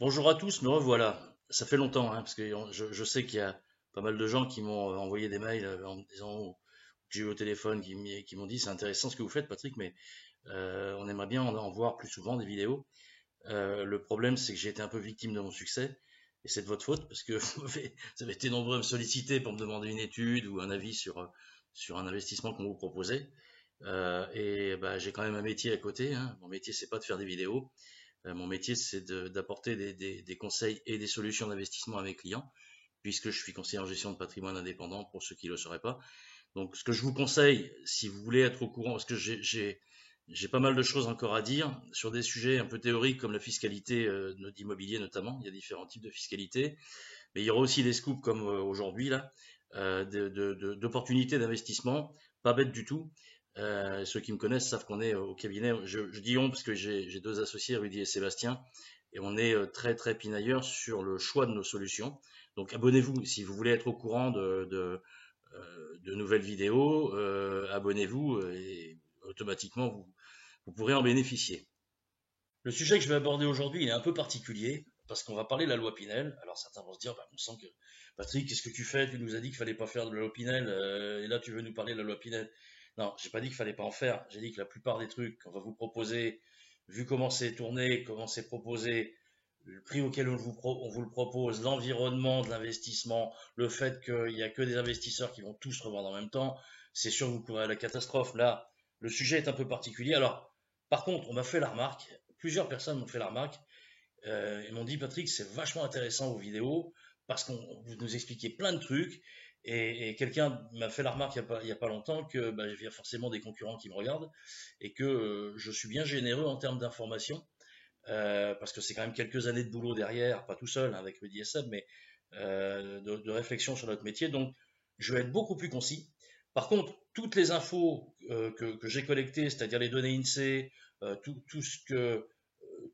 Bonjour à tous, me revoilà. Ça fait longtemps, hein, parce que je sais qu'il y a pas mal de gens qui m'ont envoyé des mails en me disant que j'ai eu au téléphone, qui m'ont dit c'est intéressant ce que vous faites, Patrick, mais on aimerait bien en voir plus souvent des vidéos. Le problème, c'est que j'ai été un peu victime de mon succès, et c'est de votre faute, parce que vous avez été nombreux à me solliciter pour me demander une étude ou un avis sur un investissement qu'on vous proposait. Et bah, j'ai quand même un métier à côté, hein. Mon métier, c'est pas de faire des vidéos. Mon métier, c'est d'apporter des conseils et des solutions d'investissement à mes clients, puisque je suis conseiller en gestion de patrimoine indépendant pour ceux qui ne le sauraient pas. Donc, ce que je vous conseille, si vous voulez être au courant, parce que j'ai pas mal de choses encore à dire sur des sujets un peu théoriques comme la fiscalité d'immobilier notamment. Il y a différents types de fiscalité, mais il y aura aussi des scoops comme aujourd'hui là, d'opportunités d'investissement, pas bêtes du tout. Ceux qui me connaissent savent qu'on est au cabinet. Je dis on parce que j'ai deux associés, Rudy et Sébastien, et on est très très pinailleurs sur le choix de nos solutions. Donc abonnez-vous si vous voulez être au courant de nouvelles vidéos. Abonnez-vous et automatiquement vous pourrez en bénéficier. Le sujet que je vais aborder aujourd'hui est un peu particulier parce qu'on va parler de la loi Pinel. Alors certains vont se dire, bah, on sent que Patrick, qu'est-ce que tu fais? Tu nous as dit qu'il fallait pas faire de la loi Pinel et là tu veux nous parler de la loi Pinel. Non, j'ai pas dit qu'il fallait pas en faire. J'ai dit que la plupart des trucs qu'on va vous proposer, vu comment c'est tourné, comment c'est proposé, le prix auquel on vous le propose, l'environnement de l'investissement, le fait qu'il n'y a que des investisseurs qui vont tous revendre en même temps, c'est sûr que vous courez à la catastrophe. Là, le sujet est un peu particulier. Alors, par contre, on m'a fait la remarque, plusieurs personnes m'ont fait la remarque, ils m'ont dit Patrick, c'est vachement intéressant vos vidéos parce qu'on vous nous expliquez plein de trucs. Et quelqu'un m'a fait la remarque il y a pas longtemps que bah, il y a forcément des concurrents qui me regardent et que je suis bien généreux en termes d'information parce que c'est quand même quelques années de boulot derrière, pas tout seul hein, avec le DSM, mais de réflexion sur notre métier. Donc, je vais être beaucoup plus concis. Par contre, toutes les infos que j'ai collectées, c'est-à-dire les données INSEE, tout ce que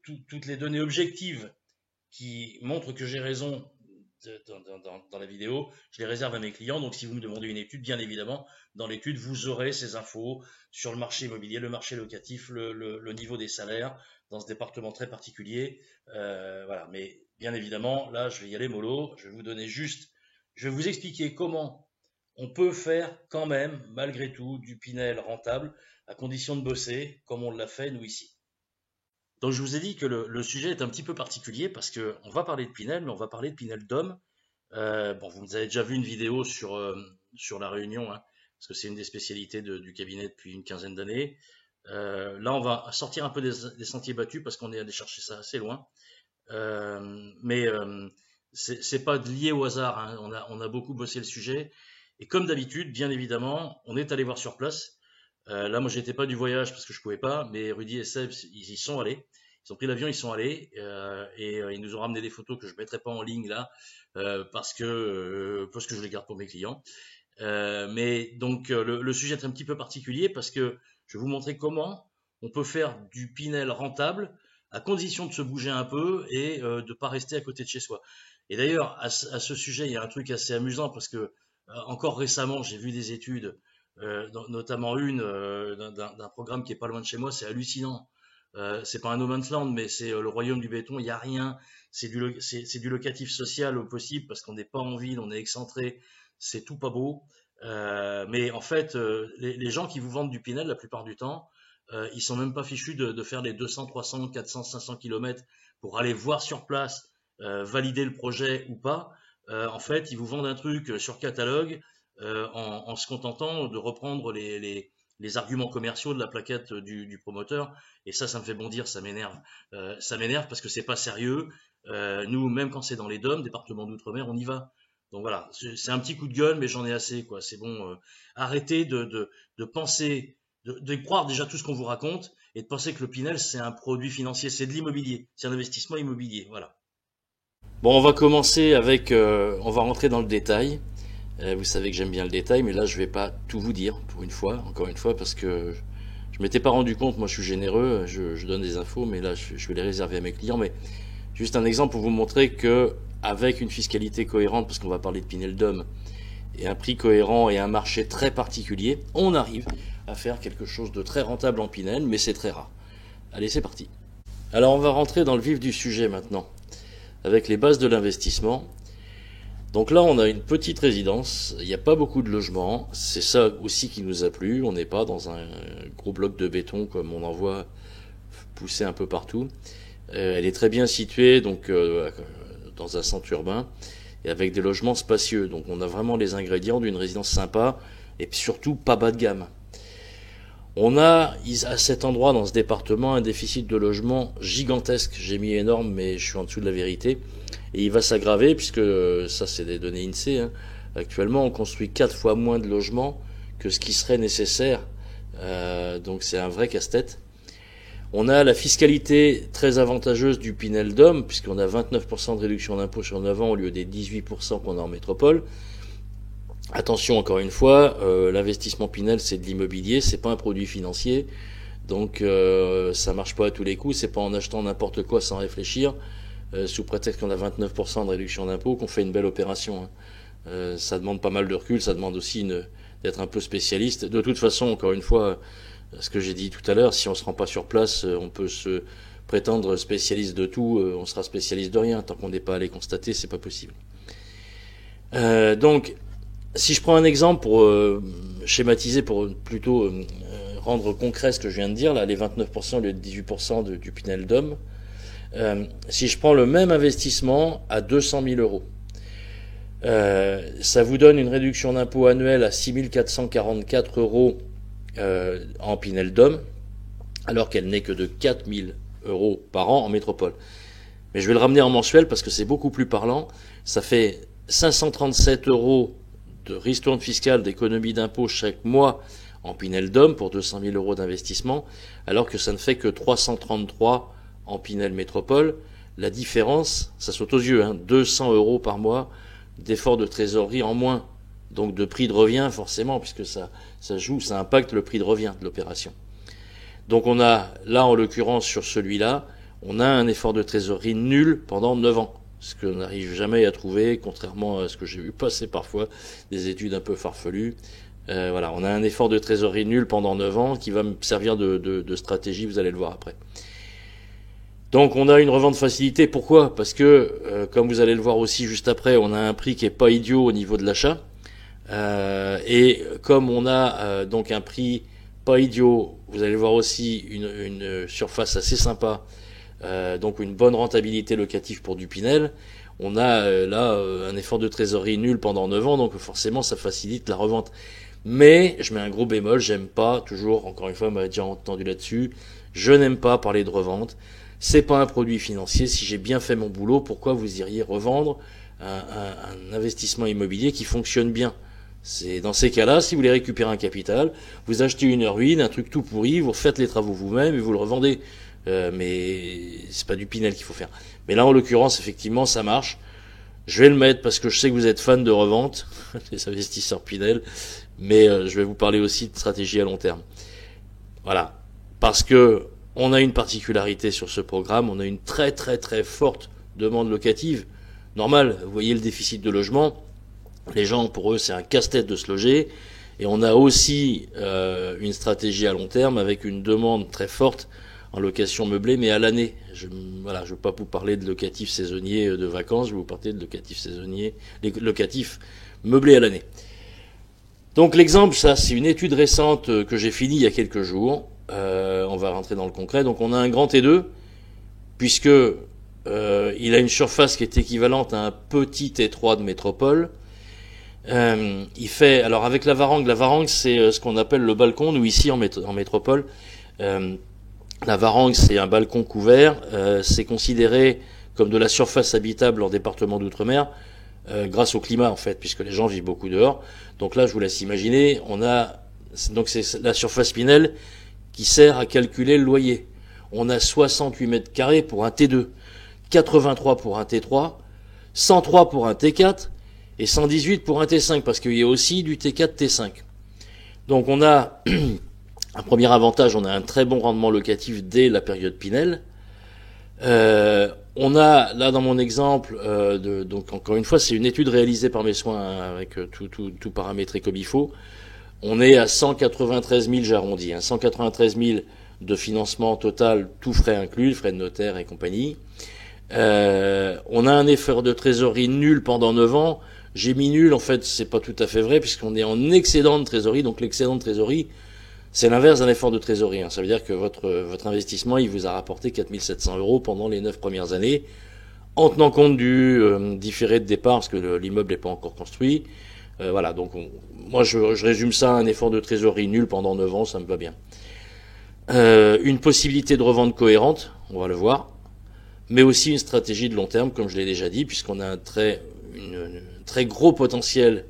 toutes les données objectives qui montrent que j'ai raison dans la vidéo, je les réserve à mes clients. Donc, si vous me demandez une étude, bien évidemment, dans l'étude, vous aurez ces infos sur le marché immobilier, le marché locatif, le niveau des salaires dans ce département très particulier. Voilà. Mais bien évidemment, là, je vais y aller mollo. Je vais vous donner juste, je vais vous expliquer comment on peut faire quand même, malgré tout, du Pinel rentable, à condition de bosser, comme on l'a fait nous ici. Donc je vous ai dit que le sujet est un petit peu particulier parce que on va parler de Pinel, mais on va parler de Pinel d'homme. Bon, vous avez déjà vu une vidéo sur la Réunion, hein, parce que c'est une des spécialités du cabinet depuis une quinzaine d'années. Là, on va sortir un peu des sentiers battus parce qu'on est allé chercher ça assez loin. Mais c'est pas lié au hasard, hein. On a beaucoup bossé le sujet. Et comme d'habitude, bien évidemment, on est allé voir sur place. Là, moi, j'étais pas du voyage parce que je pouvais pas, mais Rudy et Seb, ils y sont allés. Ils ont pris l'avion, ils sont allés et ils nous ont ramené des photos que je mettrai pas en ligne là parce que je les garde pour mes clients. Mais donc le sujet est un petit peu particulier parce que je vais vous montrer comment on peut faire du Pinel rentable à condition de se bouger un peu et de ne pas rester à côté de chez soi. Et d'ailleurs, à ce sujet, il y a un truc assez amusant parce que encore récemment, j'ai vu des études, notamment une d'un programme qui est pas loin de chez moi, c'est hallucinant. C'est pas un no man's land, mais c'est le royaume du béton, il n'y a rien. C'est du locatif social au possible parce qu'on n'est pas en ville, on est excentré, c'est tout pas beau. Mais en fait, les gens qui vous vendent du Pinel, la plupart du temps, ils sont même pas fichus de faire les 200, 300, 400, 500 kilomètres pour aller voir sur place, valider le projet ou pas. En fait, ils vous vendent un truc sur catalogue en se contentant de reprendre les arguments commerciaux de la plaquette du promoteur. Et ça me fait bondir, ça m'énerve. Ça m'énerve parce que c'est pas sérieux. Nous, même quand c'est dans les DOM, département d'outre-mer, on y va. Donc voilà, c'est un petit coup de gueule, mais j'en ai assez, quoi. C'est bon, arrêtez de penser, de croire déjà tout ce qu'on vous raconte et de penser que le Pinel, c'est un produit financier, c'est de l'immobilier, c'est un investissement immobilier, voilà. Bon, on va commencer avec, on va rentrer dans le détail. Vous savez que j'aime bien le détail, mais là, je vais pas tout vous dire, pour une fois, encore une fois, parce que je m'étais pas rendu compte, moi je suis généreux, je donne des infos, mais là, je vais les réserver à mes clients, mais juste un exemple pour vous montrer que avec une fiscalité cohérente, parce qu'on va parler de Pinel Dom, et un prix cohérent et un marché très particulier, on arrive à faire quelque chose de très rentable en Pinel, mais c'est très rare. Allez, c'est parti. Alors on va rentrer dans le vif du sujet maintenant. avec les bases de l'investissement. Donc là, on a une petite résidence, il n'y a pas beaucoup de logements, c'est ça aussi qui nous a plu, on n'est pas dans un gros bloc de béton comme on en voit pousser un peu partout. Elle est très bien située donc dans un centre urbain et avec des logements spacieux. Donc on a vraiment les ingrédients d'une résidence sympa et surtout pas bas de gamme. On a à cet endroit dans ce département un déficit de logement gigantesque. J'ai mis énorme mais je suis en dessous de la vérité. Et il va s'aggraver puisque, ça c'est des données INSEE, hein. Actuellement on construit 4 fois moins de logements que ce qui serait nécessaire. Donc c'est un vrai casse-tête. On a la fiscalité très avantageuse du Pinel Dôme, puisqu'on a 29% de réduction d'impôt sur 9 ans au lieu des 18% qu'on a en métropole. Attention encore une fois, l'investissement Pinel c'est de l'immobilier, c'est pas un produit financier. Donc ça marche pas à tous les coups, c'est pas en achetant n'importe quoi sans réfléchir. Sous prétexte qu'on a 29% de réduction d'impôt, qu'on fait une belle opération. Ça demande pas mal de recul, ça demande aussi d'être un peu spécialiste. De toute façon, encore une fois, ce que j'ai dit tout à l'heure, si on se rend pas sur place, on peut se prétendre spécialiste de tout, on sera spécialiste de rien. Tant qu'on n'est pas allé constater, c'est pas possible. Donc, si je prends un exemple pour schématiser, pour plutôt rendre concret ce que je viens de dire, là, les 29% au lieu de 18% du Pinel Dôme, si je prends le même investissement à 200 000 euros, ça vous donne une réduction d'impôt annuelle à 6 444 euros en Pinel Dôme, alors qu'elle n'est que de 4 000 euros par an en métropole. Mais je vais le ramener en mensuel parce que c'est beaucoup plus parlant. Ça fait 537 euros de ristourne fiscale d'économie d'impôt chaque mois en Pinel Dôme pour 200 000 euros d'investissement, alors que ça ne fait que 333 en Pinel Métropole. La différence, ça saute aux yeux, 200 euros par mois d'effort de trésorerie en moins. Donc de prix de revient forcément, puisque ça joue, ça impacte le prix de revient de l'opération. Donc on a, là en l'occurrence sur celui-là, on a un effort de trésorerie nul pendant 9 ans. Ce qu'on n'arrive jamais à trouver, contrairement à ce que j'ai vu passer parfois, des études un peu farfelues. Voilà, on a un effort de trésorerie nul pendant 9 ans qui va me servir de stratégie, vous allez le voir après. Donc on a une revente facilité, pourquoi? Parce que, comme vous allez le voir aussi juste après, on a un prix qui est pas idiot au niveau de l'achat. Et comme on a donc un prix pas idiot, vous allez voir aussi une surface assez sympa, donc une bonne rentabilité locative pour du Pinel. On a là un effort de trésorerie nul pendant 9 ans, donc forcément ça facilite la revente. Mais je mets un gros bémol, j'aime pas, toujours, encore une fois, vous m'avez déjà entendu là-dessus, je n'aime pas parler de revente. C'est pas un produit financier. Si j'ai bien fait mon boulot, pourquoi vous iriez revendre un investissement immobilier qui fonctionne bien? C'est dans ces cas-là, si vous voulez récupérer un capital, vous achetez une ruine, un truc tout pourri, vous faites les travaux vous-même et vous le revendez. Mais c'est pas du Pinel qu'il faut faire. Mais là, en l'occurrence, effectivement, ça marche. Je vais le mettre parce que je sais que vous êtes fans de revente, les investisseurs Pinel, mais je vais vous parler aussi de stratégie à long terme. Voilà. Parce que on a une particularité sur ce programme, on a une très très très forte demande locative. Normal, vous voyez le déficit de logement, les gens, pour eux, c'est un casse-tête de se loger, et on a aussi une stratégie à long terme avec une demande très forte en location meublée, mais à l'année. Je ne veux pas vous parler de locatif saisonnier de vacances, je vais vous parler de locatif saisonnier, locatif meublé à l'année. Donc l'exemple, ça, c'est une étude récente que j'ai finie il y a quelques jours. On va rentrer dans le concret. Donc on a un grand T2, puisque il a une surface qui est équivalente à un petit T3 de métropole. Il fait, alors avec la varangue c'est ce qu'on appelle le balcon, nous ici en métropole. La varangue c'est un balcon couvert, c'est considéré comme de la surface habitable en département d'outre-mer, grâce au climat en fait, puisque les gens vivent beaucoup dehors. Donc là je vous laisse imaginer, donc c'est la surface Pinel qui sert à calculer le loyer. On a 68 mètres carrés pour un T2, 83 pour un T3, 103 pour un T4 et 118 pour un T5, parce qu'il y a aussi du T4, T5. Donc on a un premier avantage, on a un très bon rendement locatif dès la période Pinel. On a, là dans mon exemple, donc encore une fois, c'est une étude réalisée par mes soins avec tout paramétré comme il faut. On est à 193 000, j'arrondis, 193 000 de financement total, tout frais inclus, frais de notaire et compagnie. On a un effort de trésorerie nul pendant 9 ans. J'ai mis nul, en fait, c'est pas tout à fait vrai, puisqu'on est en excédent de trésorerie. Donc l'excédent de trésorerie, c'est l'inverse d'un effort de trésorerie. Ça veut dire que votre investissement, il vous a rapporté 4 700 € pendant les 9 premières années, en tenant compte du différé de départ, parce que l'immeuble n'est pas encore construit. Voilà, donc moi je résume ça à un effort de trésorerie nul pendant 9 ans, ça me va bien. Une possibilité de revente cohérente, on va le voir, mais aussi une stratégie de long terme, comme je l'ai déjà dit, puisqu'on a un très gros potentiel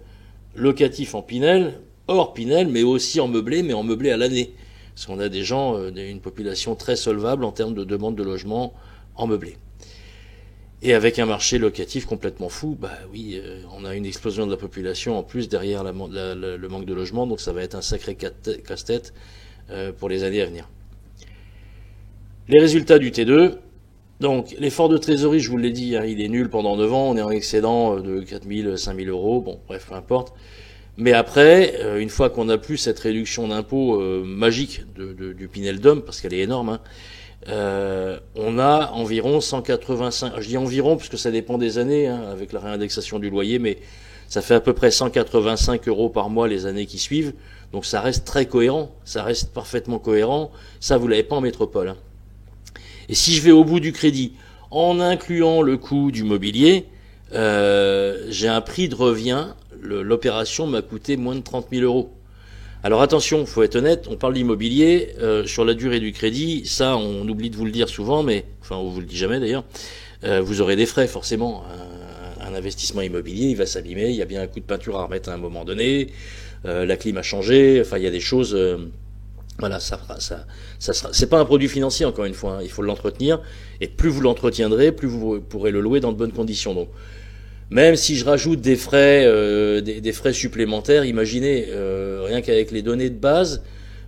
locatif en Pinel, hors Pinel, mais aussi en meublé, mais en meublé à l'année. Parce qu'on a des gens, une population très solvable en termes de demande de logement en meublé. Et avec un marché locatif complètement fou, bah oui, on a une explosion de la population en plus derrière le manque de logement, donc ça va être un sacré casse-tête pour les années à venir. Les résultats du T2, donc l'effort de trésorerie, je vous l'ai dit, hein, il est nul pendant 9 ans, on est en excédent de 4 000, 5 000 €, bon bref, peu importe. Mais après, une fois qu'on n'a plus cette réduction d'impôt magique du Pinel-Dom, parce qu'elle est énorme, hein, on a environ 185, je dis environ parce que ça dépend des années, hein, avec la réindexation du loyer, mais ça fait à peu près 185 € par mois les années qui suivent, donc ça reste très cohérent, ça reste parfaitement cohérent, ça vous l'avez pas en métropole. Hein. Et si je vais au bout du crédit, en incluant le coût du mobilier, j'ai un prix de revient, l'opération m'a coûté moins de 30 000 €. Alors attention, faut être honnête, on parle d'immobilier, sur la durée du crédit, ça on oublie de vous le dire souvent, mais enfin on vous le dit jamais d'ailleurs, vous aurez des frais forcément. Un investissement immobilier, il va s'abîmer, il y a bien un coup de peinture à remettre à un moment donné, la clim a changé, enfin il y a des choses, voilà, ça sera, c'est pas un produit financier encore une fois, hein, il faut l'entretenir, et plus vous l'entretiendrez, plus vous pourrez le louer dans de bonnes conditions. Donc même si je rajoute des frais, des frais supplémentaires, imaginez, rien qu'avec les données de base,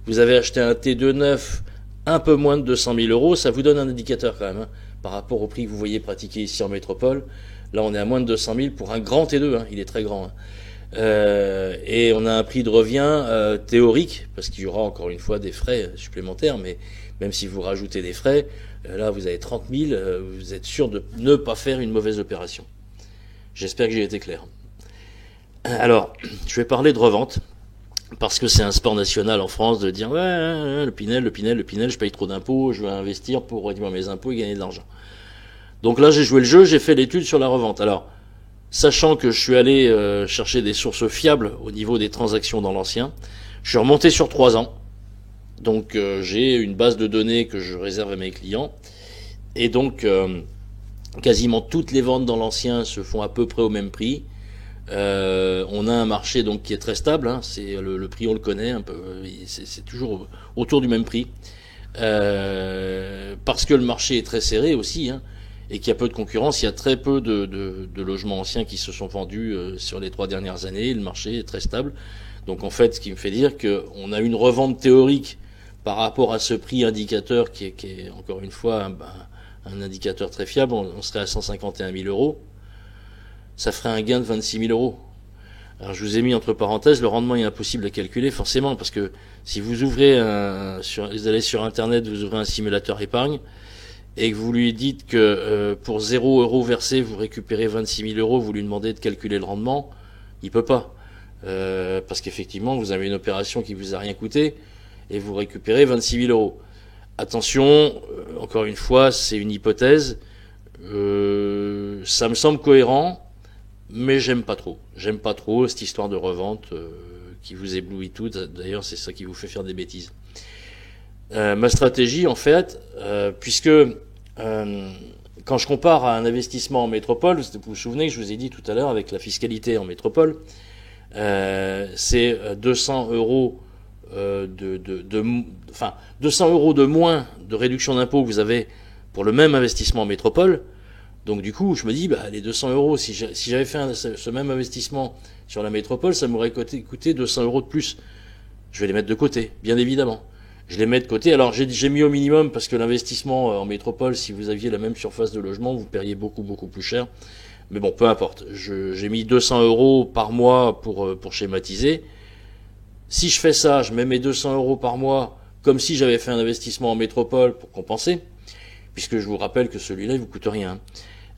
vous avez acheté un T2 neuf un peu moins de 200 000 €, ça vous donne un indicateur quand même, hein, par rapport au prix que vous voyez pratiquer ici en métropole. Là, on est à moins de 200 000 pour un grand T2, hein, il est très grand. Hein. Et on a un prix de revient théorique, parce qu'il y aura encore une fois des frais supplémentaires, mais même si vous rajoutez des frais, là vous avez 30 000, vous êtes sûr de ne pas faire une mauvaise opération. J'espère que j'ai été clair. Alors, je vais parler de revente, parce que c'est un sport national en France de dire ouais, le Pinel, je paye trop d'impôts, je vais investir pour réduire mes impôts et gagner de l'argent. Donc là, j'ai joué le jeu, j'ai fait l'étude sur la revente. Alors, sachant que je suis allé chercher des sources fiables au niveau des transactions dans l'ancien, je suis remonté sur 3 ans. Donc j'ai une base de données que je réserve à mes clients. Et donc quasiment toutes les ventes dans l'ancien se font à peu près au même prix. On a un marché donc qui est très stable, hein, c'est le prix on le connaît un peu, c'est toujours autour du même prix. Parce que le marché est très serré aussi, hein, et qu'il y a peu de concurrence, il y a très peu de logements anciens qui se sont vendus sur les 3 dernières années, le marché est très stable. Donc en fait, ce qui me fait dire qu'on a une revente théorique par rapport à ce prix indicateur qui est encore une fois un indicateur très fiable, on serait à 151 000 €, ça ferait un gain de 26 000 €. Alors je vous ai mis entre parenthèses, le rendement est impossible à calculer forcément, parce que si vous ouvrez vous allez sur internet, vous ouvrez un simulateur épargne, et que vous lui dites que pour 0 € versé, vous récupérez 26 000 €, vous lui demandez de calculer le rendement, il peut pas. Parce qu'effectivement, vous avez une opération qui vous a rien coûté, et vous récupérez 26 000 €. Attention, encore une fois, c'est une hypothèse. Ça me semble cohérent, mais j'aime pas trop. J'aime pas trop cette histoire de revente qui vous éblouit tout. D'ailleurs, c'est ça qui vous fait faire des bêtises. Ma stratégie, en fait, puisque quand je compare à un investissement en métropole, vous vous souvenez que je vous ai dit tout à l'heure avec la fiscalité en métropole, c'est 200 € 200 € de moins de réduction d'impôt que vous avez pour le même investissement en métropole. Donc du coup, je me dis, les 200 €, si j'avais fait ce même investissement sur la métropole, ça m'aurait coûté 200 € de plus. Je vais les mettre de côté, bien évidemment. Je les mets de côté. Alors j'ai mis au minimum parce que l'investissement en métropole, si vous aviez la même surface de logement, vous paieriez beaucoup plus cher. Mais bon, peu importe. J'ai mis 200 € par mois pour schématiser. Si je fais ça, je mets mes 200 € par mois comme si j'avais fait un investissement en métropole pour compenser. puisque je vous rappelle que celui-là, il vous coûte rien.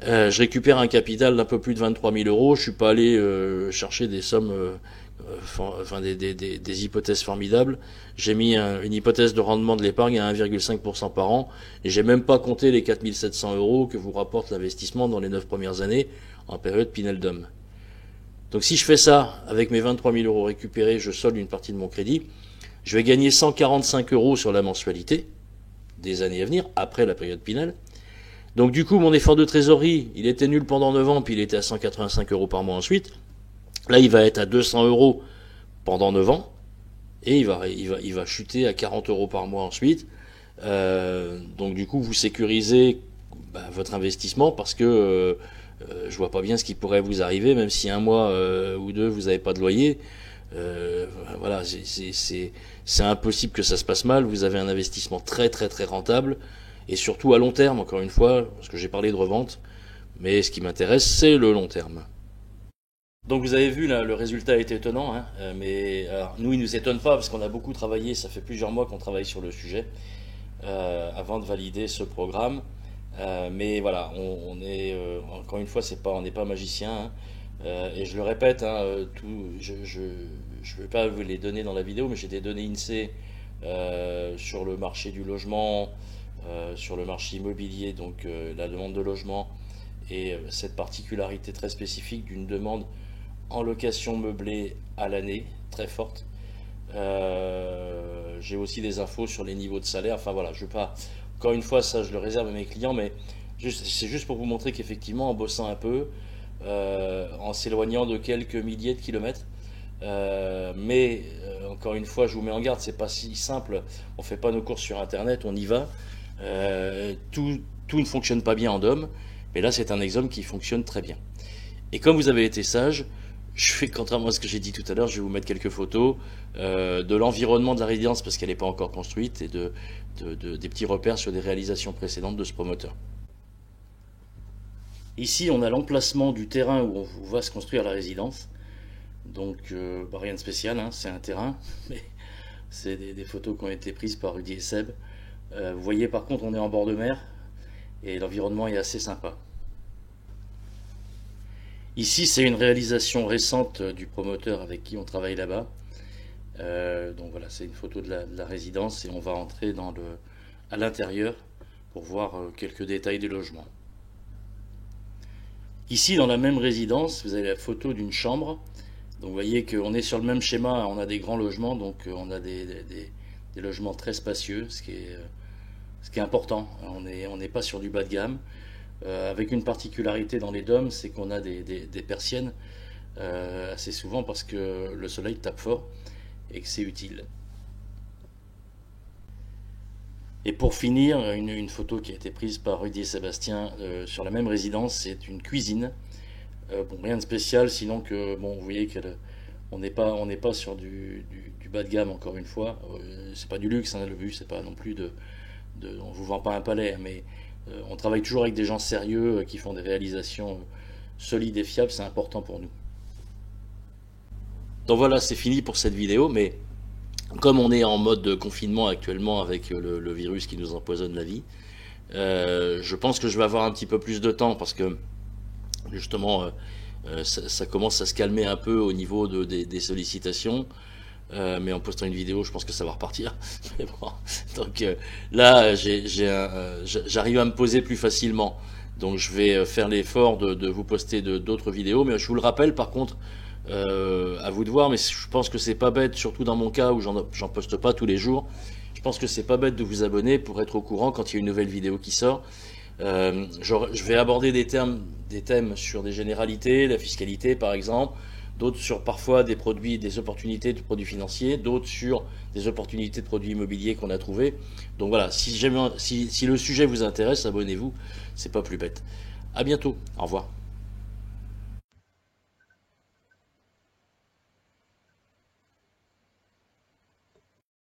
Je récupère un capital d'un peu plus de 23 000 euros. Je suis pas allé chercher des sommes, enfin des hypothèses formidables. J'ai mis une hypothèse de rendement de l'épargne à 1,5% par an, et j'ai même pas compté les 4 700 euros que vous rapporte l'investissement dans les 9 premières années en période Pinel-Dom. Donc si je fais ça avec mes 23 000 euros récupérés, je solde une partie de mon crédit, je vais gagner 145 euros sur la mensualité des années à venir, après la période Pinel. Donc du coup, mon effort de trésorerie, il était nul pendant 9 ans, puis il était à 185 euros par mois ensuite. Là, il va être à 200 euros pendant 9 ans, et il va chuter à 40 euros par mois ensuite. Donc du coup, vous sécurisez votre investissement, parce que je vois pas bien ce qui pourrait vous arriver, même si un mois ou deux, vous n'avez pas de loyer. Voilà, c'est impossible que ça se passe mal. Vous avez un investissement très très très rentable, et surtout à long terme, encore une fois, parce que j'ai parlé de revente, mais ce qui m'intéresse, c'est le long terme. Donc vous avez vu, là, le résultat est étonnant, hein, mais alors, nous, il nous étonne pas, parce qu'on a beaucoup travaillé, ça fait plusieurs mois qu'on travaille sur le sujet, avant de valider ce programme. Mais voilà, on est, encore une fois, on n'est pas magicien, hein. Et je le répète, hein, je ne vais pas vous les donner dans la vidéo, mais j'ai des données INSEE sur le marché du logement, sur le marché immobilier, donc la demande de logement, et cette particularité très spécifique d'une demande en location meublée à l'année, très forte. J'ai aussi des infos sur les niveaux de salaire. Enfin voilà, je veux pas, encore une fois, ça je le réserve à mes clients, mais c'est juste pour vous montrer qu'effectivement, en bossant un peu, en s'éloignant de quelques milliers de kilomètres, mais encore une fois, je vous mets en garde, c'est pas si simple. On fait pas nos courses sur Internet, on y va. Tout ne fonctionne pas bien en DOM, mais là c'est un exemple qui fonctionne très bien. Et comme vous avez été sage, je fais, contrairement à ce que j'ai dit tout à l'heure, je vais vous mettre quelques photos de l'environnement de la résidence, parce qu'elle n'est pas encore construite, et des petits repères sur des réalisations précédentes de ce promoteur. Ici, on a l'emplacement du terrain où va se construire la résidence. Donc, rien de spécial, hein, c'est un terrain, mais c'est des photos qui ont été prises par Rudy et Seb. Vous voyez, par contre, on est en bord de mer, et l'environnement est assez sympa. Ici, c'est une réalisation récente du promoteur avec qui on travaille là-bas. Donc voilà, c'est une photo de la résidence, et on va entrer à l'intérieur pour voir quelques détails du logement. Ici, dans la même résidence, vous avez la photo d'une chambre. Donc vous voyez qu'on est sur le même schéma, on a des grands logements, donc on a des logements très spacieux, ce qui est important. On n'est pas sur du bas de gamme. Avec une particularité dans les DOM, c'est qu'on a des persiennes assez souvent, parce que le soleil tape fort et que c'est utile. Et pour finir, une photo qui a été prise par Rudy et Sébastien sur la même résidence, c'est une cuisine. Bon, rien de spécial, sinon que, bon, vous voyez qu'on n'est pas sur du bas de gamme, encore une fois. C'est pas du luxe, hein, le but, c'est pas non plus on vous vend pas un palais, mais on travaille toujours avec des gens sérieux qui font des réalisations solides et fiables, c'est important pour nous. Donc voilà, c'est fini pour cette vidéo, mais comme on est en mode confinement actuellement avec le virus qui nous empoisonne la vie, je pense que je vais avoir un petit peu plus de temps, parce que justement ça commence à se calmer un peu au niveau des sollicitations. Mais en postant une vidéo, je pense que ça va repartir. Mais bon, donc là, j'arrive à me poser plus facilement. Donc je vais faire l'effort de vous poster d'autres vidéos. Mais je vous le rappelle, par contre, à vous de voir, mais je pense que c'est pas bête, surtout dans mon cas où j'en poste pas tous les jours. Je pense que c'est pas bête de vous abonner pour être au courant quand il y a une nouvelle vidéo qui sort. Je vais aborder des thèmes sur des généralités, la fiscalité par exemple, d'autres sur parfois des opportunités de produits financiers, d'autres sur des opportunités de produits immobiliers qu'on a trouvés. Donc voilà, si le sujet vous intéresse, abonnez-vous, c'est pas plus bête. À bientôt, au revoir.